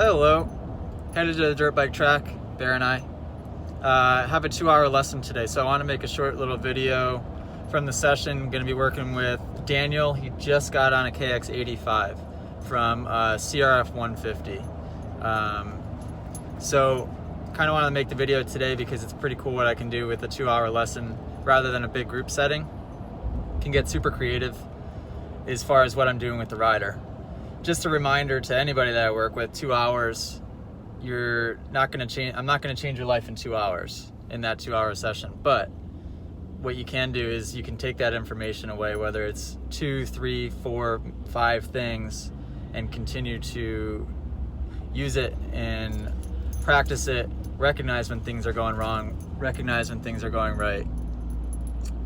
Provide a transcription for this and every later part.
Hello, headed to the dirt bike track, Bear and I. Have a 2-hour lesson today, so I want to make a short little video from the session. I'm going to be working with Daniel. He just got on a KX85 from CRF 150. So kind of want to make the video today because it's pretty cool what I can do with a 2-hour lesson rather than a big group setting. Can get super creative as far as what I'm doing with the rider. Just a reminder to anybody that I work with, 2 hours, you're not going to change. I'm not going to change your life in 2 hours in that 2-hour session. But what you can do is you can take that information away, whether it's 2, 3, 4, 5 things, and continue to use it and practice it, recognize when things are going wrong, recognize when things are going right,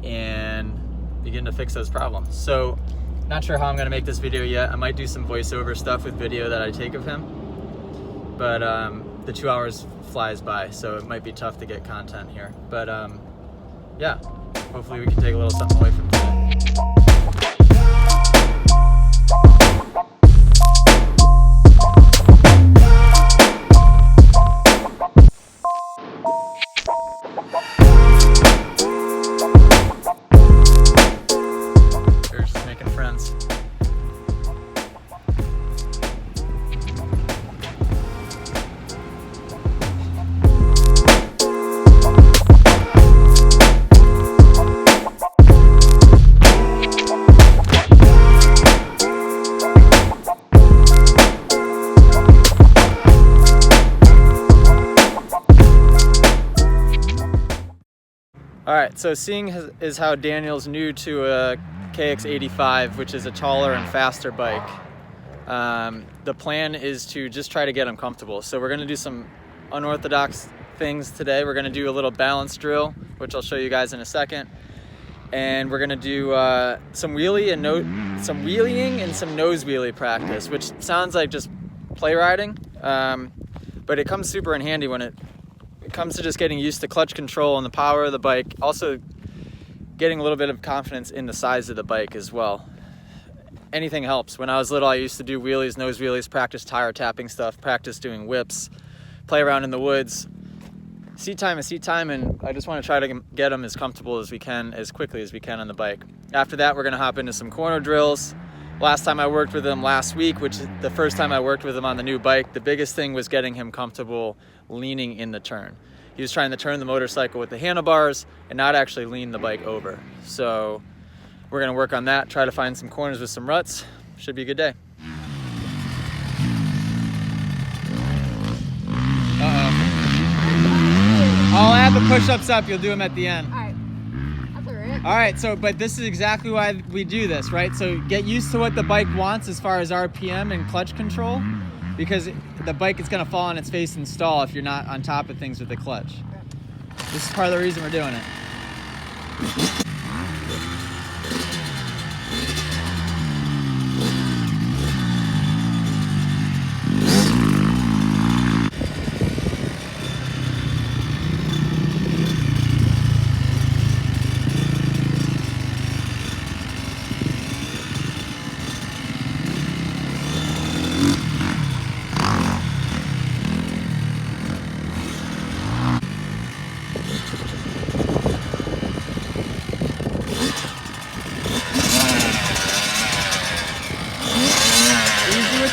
and begin to fix those problems. So not sure how I'm going to make this video yet. I might do some voiceover stuff with video that I take of him, but the 2 hours flies by, so it might be tough to get content here. But yeah, hopefully we can take a little something away from today. Alright, so seeing as how Daniel's new to a KX85, which is a taller and faster bike, the plan is to just try to get him comfortable. So we're going to do some unorthodox things today. We're going to do a little balance drill, which I'll show you guys in a second. And we're going to do some wheeling and some nose wheelie practice, which sounds like just play riding, but it comes super in handy when it comes to just getting used to clutch control and the power of the bike, also getting a little bit of confidence in the size of the bike as well. Anything helps. When I was little, I used to do wheelies, nose wheelies, practice tire tapping stuff, practice doing whips, play around in the woods. Seat time is seat time, and I just want to try to get them as comfortable as we can, as quickly as we can on the bike. After that, we're going to hop into some corner drills. Last time I worked with him last week, which is the first time I worked with him on the new bike, the biggest thing was getting him comfortable leaning in the turn. He was trying to turn the motorcycle with the handlebars and not actually lean the bike over. So we're going to work on that, try to find some corners with some ruts. Should be a good day. I'll add the push-ups up. You'll do them at the end. All right. That's all right. All right, so, but this is exactly why we do this, right? So get used to what the bike wants as far as RPM and clutch control, because the bike is going to fall on its face and stall if you're not on top of things with the clutch. This is part of the reason we're doing it.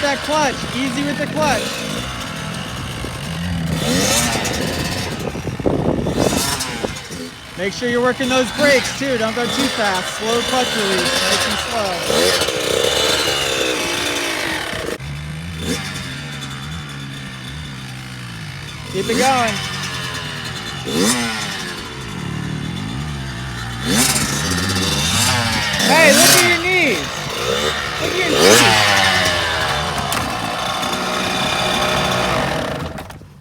That clutch, easy with the clutch. Make sure you're working those brakes too, don't go too fast. Slow clutch release, nice and slow. Keep it going. Hey, look at your knees. Look at your knees.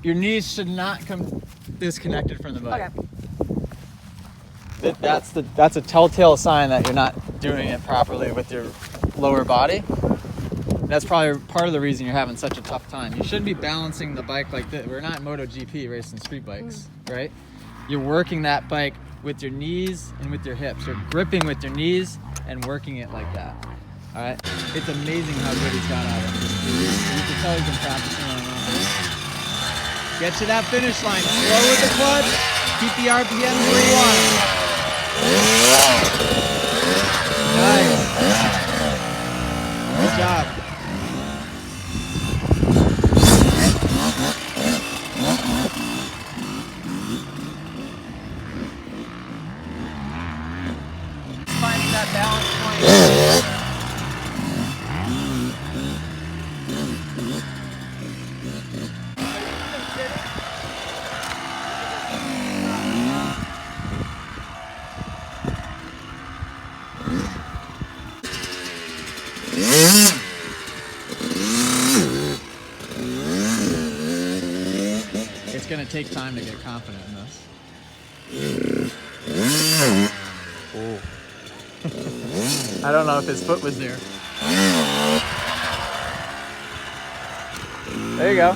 Your knees should not come disconnected from the bike. Okay. That's a telltale sign that you're not doing it properly with your lower body. That's probably part of the reason you're having such a tough time. You shouldn't be balancing the bike like this. We're not MotoGP racing street bikes, right? You're working that bike with your knees and with your hips. You're gripping with your knees and working it like that. All right? It's amazing how good he's got at it. You can tell he's been practicing on and on. Get to that finish line. Slow with the clutch. Keep the RPMs where you want them. Nice. Good job. Finding that balance point. It's going to take time to get confident in this. Oh. I don't know if his foot was there. There you go.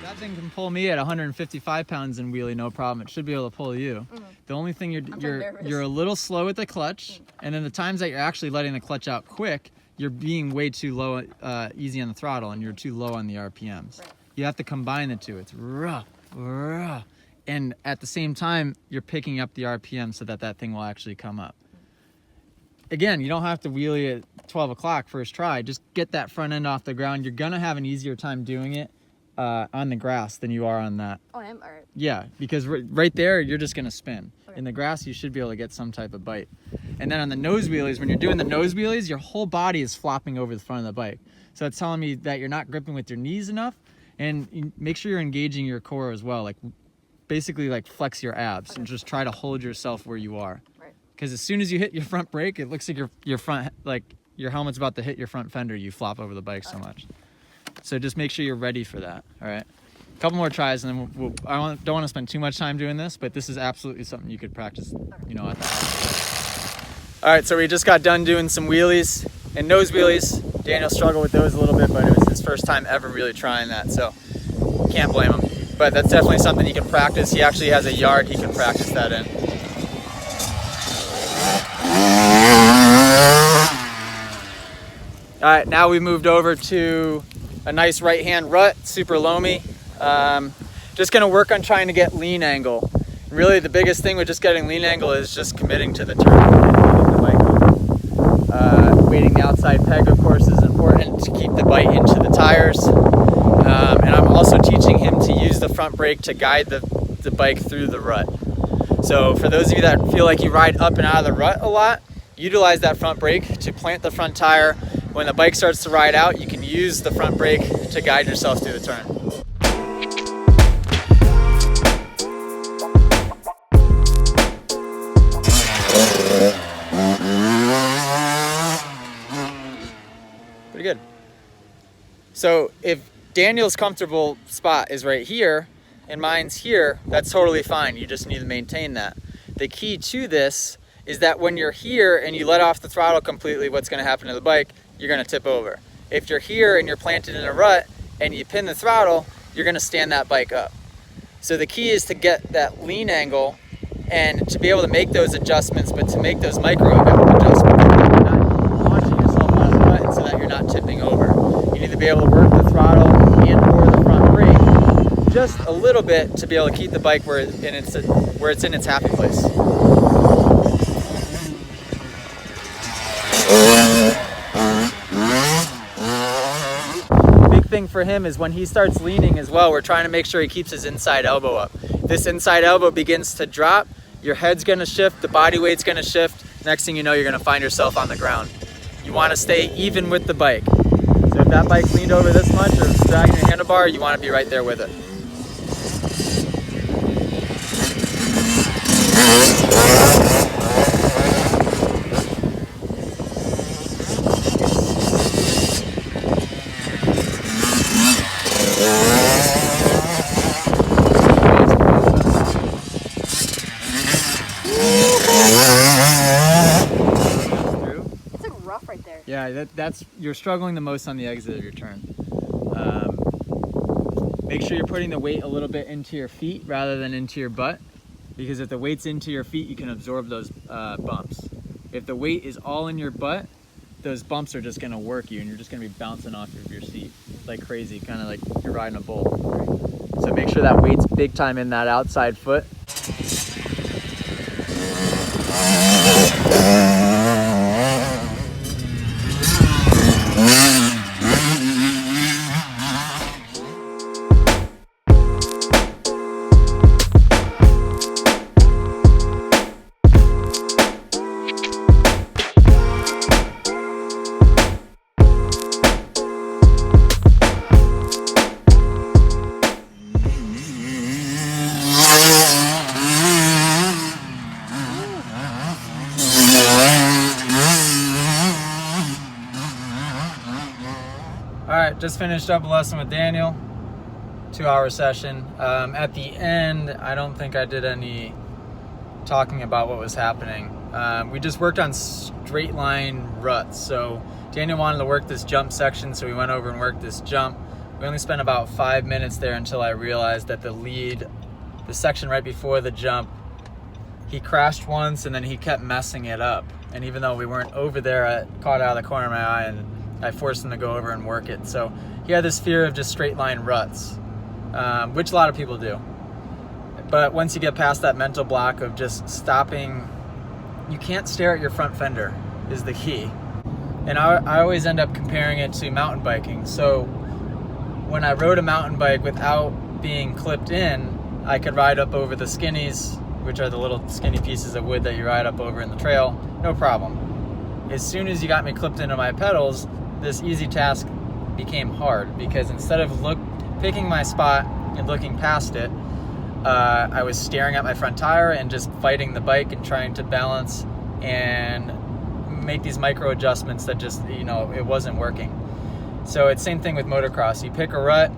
That thing can pull me at 155 pounds in wheelie, no problem. It should be able to pull you. The only thing you're a little slow with the clutch, and then the times that you're actually letting the clutch out quick, you're being way too low, easy on the throttle, and you're too low on the RPMs. Right. You have to combine the two. It's rough, and at the same time, you're picking up the RPM so that that thing will actually come up. Again, you don't have to wheelie at 12 o'clock first try. Just get that front end off the ground. You're gonna have an easier time doing it on the grass than you are on that. Oh, I am? All right. Yeah, because right there, you're just gonna spin. Okay. In the grass, you should be able to get some type of bite. And then on the nose wheelies, when you're doing the nose wheelies, your whole body is flopping over the front of the bike. So it's telling me that you're not gripping with your knees enough, and make sure you're engaging your core as well. Like basically like flex your abs and just try to hold yourself where you are. Right. Because as soon as you hit your front brake, it looks like your front, like your helmet's about to hit your front fender. You flop over the bike so much. So just make sure you're ready for that. All right. A couple more tries, and then don't want to spend too much time doing this, but this is absolutely something you could practice, you know, at the house. All right, so we just got done doing some wheelies and nose wheelies. Daniel struggled with those a little bit, but it was his first time ever really trying that, so can't blame him. But that's definitely something he can practice. He actually has a yard he can practice that in. All right, now we moved over to a nice right-hand rut, super loamy. Just gonna work on trying to get lean angle. Really, the biggest thing with just getting lean angle is just committing to the turn. Weighting the outside peg, of course, is important to keep the bite into the tires. And I'm also teaching him to use the front brake to guide the bike through the rut. So for those of you that feel like you ride up and out of the rut a lot, utilize that front brake to plant the front tire. When the bike starts to ride out, you can use the front brake to guide yourself through the turn. Pretty good. So if Daniel's comfortable spot is right here and mine's here, that's totally fine. You just need to maintain that. The key to this is that when you're here and you let off the throttle completely, what's going to happen to the bike? You're going to tip over. If you're here and you're planted in a rut and you pin the throttle, you're going to stand that bike up. So the key is to get that lean angle and to be able to make those adjustments, but to make those micro adjustments so that you're not launching yourself out of the rut and so that you're not tipping over. You need to be able to work the throttle and or the front brake just a little bit to be able to keep the bike where it's in its happy place. Thing for him is when he starts leaning as well, we're trying to make sure he keeps his inside elbow up. If this inside elbow begins to drop, your head's going to shift, the body weight's going to shift. Next thing you know, you're going to find yourself on the ground. You want to stay even with the bike. So if that bike's leaned over this much or dragging your handlebar, you want to be right there with it. Yeah, that's you're struggling the most on the exit of your turn. Make sure you're putting the weight a little bit into your feet rather than into your butt, because if the weight's into your feet, you can absorb those bumps. If the weight is all in your butt, those bumps are just gonna work you and you're just gonna be bouncing off of your seat like crazy, kind of like you're riding a bull. So make sure that weight's big time in that outside foot. Alright, just finished up a lesson with Daniel, 2-hour session. At the end, I don't think I did any talking about what was happening. We just worked on straight line ruts. So Daniel wanted to work this jump section, so we went over and worked this jump. We only spent about 5 minutes there until I realized that the section right before the jump, he crashed once and then he kept messing it up. And even though we weren't over there, I caught it out of the corner of my eye and I forced him to go over and work it. So he had this fear of just straight line ruts, which a lot of people do. But once you get past that mental block of just stopping, you can't stare at your front fender is the key. And I always end up comparing it to mountain biking. So when I rode a mountain bike without being clipped in, I could ride up over the skinnies, which are the little skinny pieces of wood that you ride up over in the trail, no problem. As soon as you got me clipped into my pedals, this easy task became hard, because instead of picking my spot and looking past it, I was staring at my front tire and just fighting the bike and trying to balance and make these micro adjustments that just, it wasn't working. So it's same thing with motocross. You pick a rut,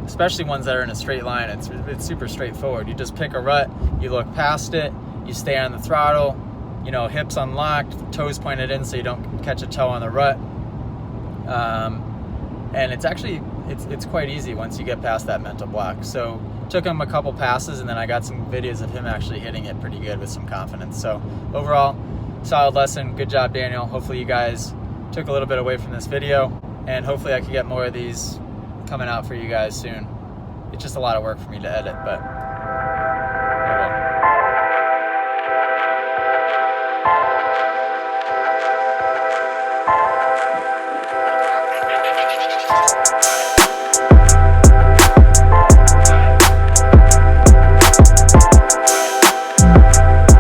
especially ones that are in a straight line, it's super straightforward. You just pick a rut, you look past it, you stay on the throttle, hips unlocked, toes pointed in so you don't catch a toe on the rut. And it's actually, it's quite easy once you get past that mental block. So took him a couple passes and then I got some videos of him actually hitting it pretty good with some confidence. So overall, solid lesson. Good job, Daniel. Hopefully you guys took a little bit away from this video, and hopefully I could get more of these coming out for you guys soon. It's just a lot of work for me to edit, but